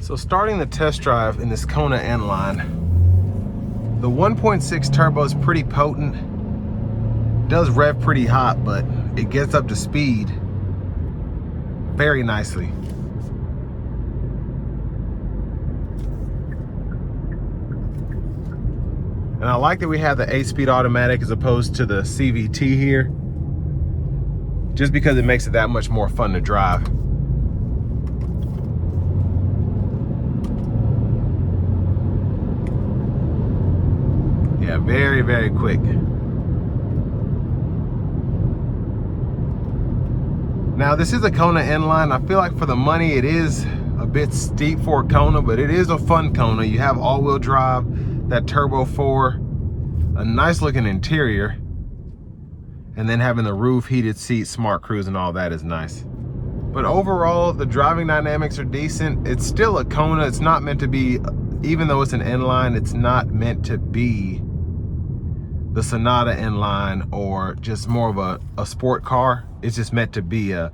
So starting the test drive in this Kona N-Line, the 1.6 turbo is pretty potent. It does rev pretty hot, but it gets up to speed very nicely. And I like that we have the 8-speed automatic as opposed to the CVT here, just because it makes it that much more fun to drive. Yeah, very, very quick. Now, this is a Kona N-Line. I feel like for the money, it is a bit steep for a Kona, but it is a fun Kona. You have all-wheel drive, that Turbo 4, a nice looking interior, and then having the roof, heated seats, smart cruise, and all that is nice. But overall, the driving dynamics are decent. It's still a Kona. It's not meant to be, even though it's an N-Line, it's not meant to be the Sonata N-Line or just more of a sport car. It's just meant to be a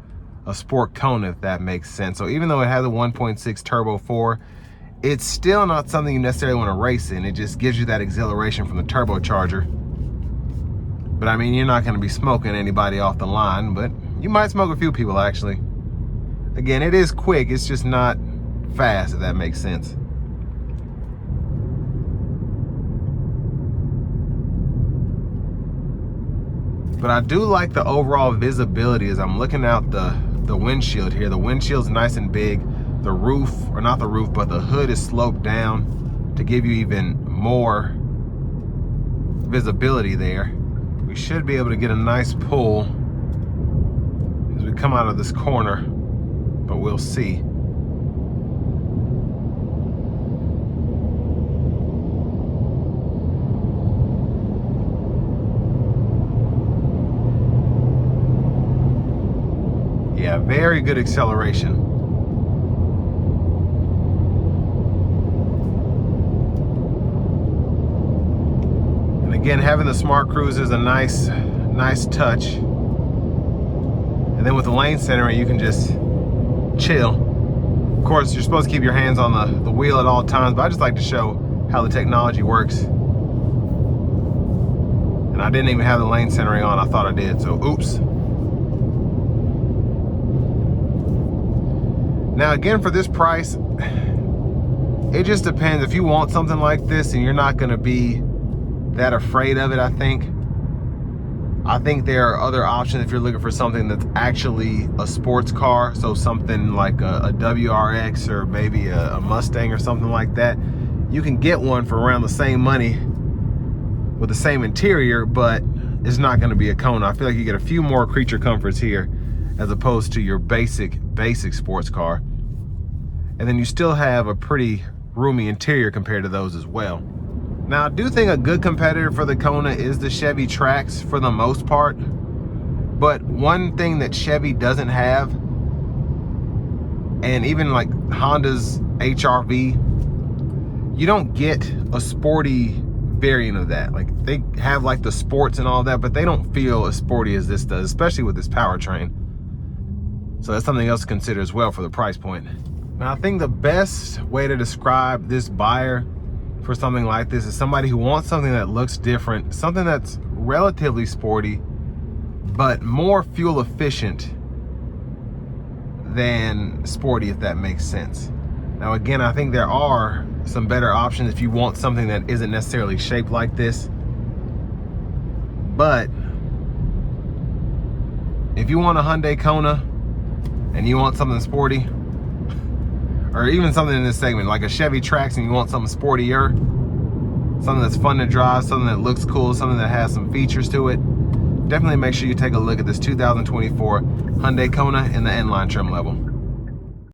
sport Kona, if that makes sense. So even though it has a 1.6 Turbo 4, it's still not something you necessarily want to race in. It just gives you that exhilaration from the turbocharger. But I mean, you're not going to be smoking anybody off the line, but you might smoke a few people actually. Again, it is quick, it's just not fast, if that makes sense. But I do like the overall visibility as I'm looking out the windshield here. The windshield's nice and big. The roof, or not the roof, but the hood is sloped down to give you even more visibility there. We should be able to get a nice pull as we come out of this corner, but we'll see. Yeah, very good acceleration. And again, having the smart cruise is a nice touch. And then with the lane centering, you can just chill. Of course, you're supposed to keep your hands on the wheel at all times, but I just like to show how the technology works. And I didn't even have the lane centering on. I thought I did, so oops. Now again, for this price, it just depends. If you want something like this and you're not gonna be that afraid of it, I think there are other options if you're looking for something that's actually a sports car. So something like a WRX or maybe a Mustang or something like that. You can get one for around the same money with the same interior, but it's not gonna be a Kona. I feel like you get a few more creature comforts here as opposed to your basic sports car. And then you still have a pretty roomy interior compared to those as well. Now, I do think a good competitor for the Kona is the Chevy Trax for the most part. But one thing that Chevy doesn't have, and even like Honda's HR-V, you don't get a sporty variant of that. Like, they have like the sports and all that, but they don't feel as sporty as this does, especially with this powertrain. So that's something else to consider as well for the price point. Now, I think the best way to describe this buyer for something like this is somebody who wants something that looks different, something that's relatively sporty, but more fuel efficient than sporty, if that makes sense. Now, again, I think there are some better options if you want something that isn't necessarily shaped like this. But if you want a Hyundai Kona, and you want something sporty, or even something in this segment like a Chevy Trax, and you want something sportier, something that's fun to drive, something that looks cool, something that has some features to it, definitely make sure you take a look at this 2024 Hyundai Kona in the N-Line trim level.